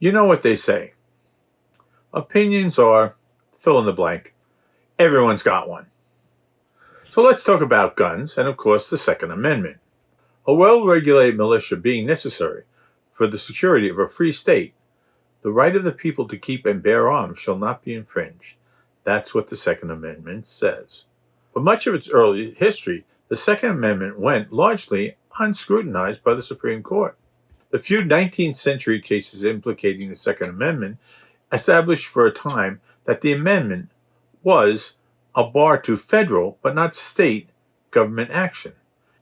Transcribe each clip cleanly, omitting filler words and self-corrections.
You know what they say. Opinions are fill in the blank. Everyone's got one. So let's talk about guns and, of course, the Second Amendment. A well-regulated militia being necessary for the security of a free state, the right of the people to keep and bear arms shall not be infringed. That's what the Second Amendment says. For much of its early history, the Second Amendment went largely unscrutinized by the Supreme Court. The few 19th century cases implicating the Second Amendment established for a time that the amendment was a bar to federal, but not state, government action.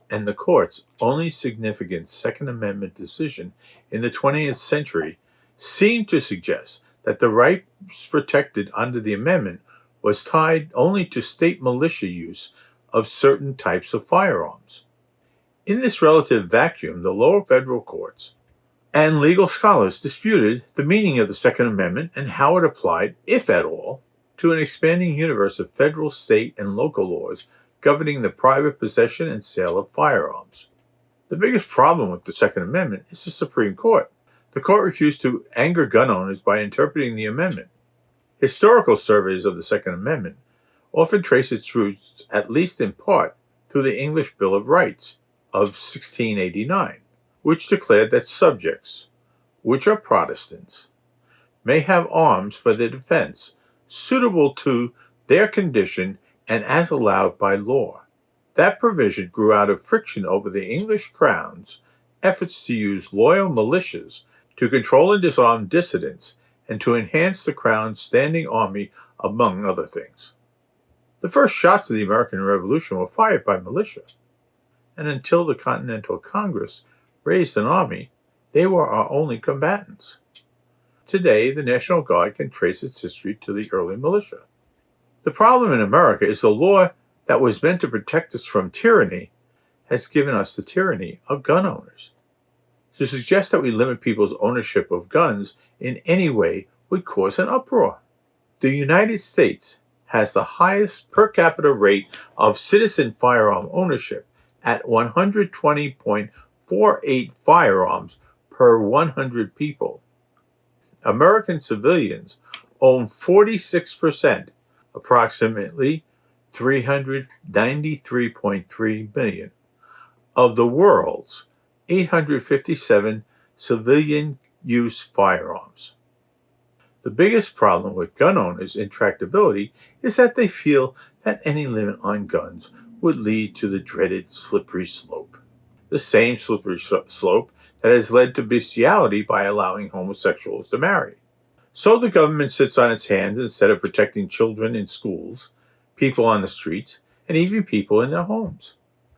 And the court's only significant Second Amendment decision in the 20th century seemed to suggest that the rights protected under the amendment was tied only to state militia use of certain types of firearms. In this relative vacuum, the lower federal courts and legal scholars disputed the meaning of the Second Amendment and how it applied, if at all, to an expanding universe of federal, state, and local laws governing the private possession and sale of firearms. The biggest problem with the Second Amendment is the Supreme Court. The court refused to anger gun owners by interpreting the amendment. Historical surveys of the Second Amendment often trace its roots, at least in part, through the English Bill of Rights of 1689, which declared that subjects, which are Protestants, may have arms for their defense, suitable to their condition and as allowed by law. That provision grew out of friction over the English crown's efforts to use loyal militias to control and disarm dissidents and to enhance the crown's standing army, among other things. The first shots of the American Revolution were fired by militia, and until the Continental Congress raised an army, they were our only combatants. Today, the National Guard can trace its history to the early militia. The problem in America is the law that was meant to protect us from tyranny has given us the tyranny of gun owners. To suggest that we limit people's ownership of guns in any way would cause an uproar. The United States has the highest per capita rate of citizen firearm ownership at 120.48 firearms per 100 people. American civilians own 46%, approximately 393.3 million, of the world's 857 civilian-use firearms. The biggest problem with gun owners' intractability is that they feel that any limit on guns would lead to the dreaded slippery slope. The same slippery slope that has led to bestiality by allowing homosexuals to marry. So the government sits on its hands instead of protecting children in schools, people on the streets, and even people in their homes.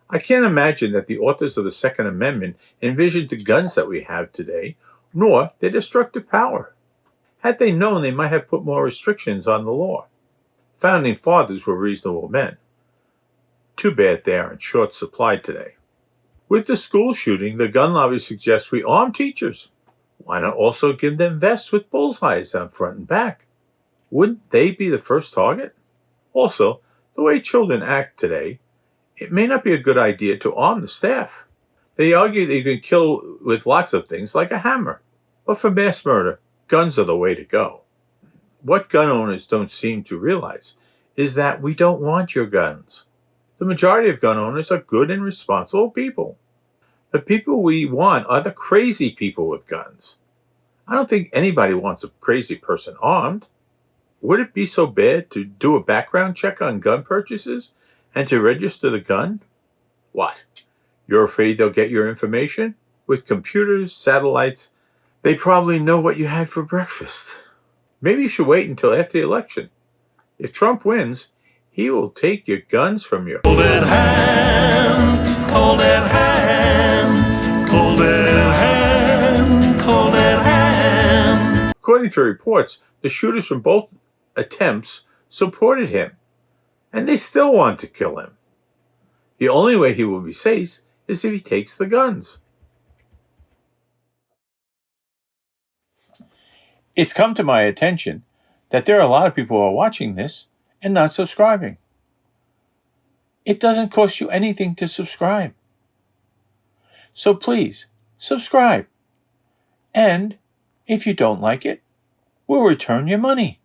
I can't imagine that the authors of the Second Amendment envisioned the guns that we have today, nor their destructive power. Had they known, they might have put more restrictions on the law. Founding fathers were reasonable men. Too bad they are in short supply today. With the school shooting, the gun lobby suggests we arm teachers. Why not also give them vests with bullseyes on front and back? Wouldn't they be the first target? Also, the way children act today, it may not be a good idea to arm the staff. They argue that you can kill with lots of things like a hammer. But for mass murder, guns are the way to go. What gun owners don't seem to realize is that we don't want your guns. The majority of gun owners are good and responsible people. The people we want are the crazy people with guns. I don't think anybody wants a crazy person armed. Would it be so bad to do a background check on gun purchases and to register the gun? What? You're afraid they'll get your information? With computers, satellites, they probably know what you had for breakfast. Maybe you should wait until after the election. If Trump wins, he will take your guns from you. Hold that hand, hold that hand, hold that hand, hold that hand. According to reports, the shooters from both attempts supported him, and they still want to kill him. The only way he will be safe is if he takes the guns. It's come to my attention that there are a lot of people who are watching this and not subscribing. It doesn't cost you anything to subscribe. So please, subscribe. And If you don't like it, we'll return your money.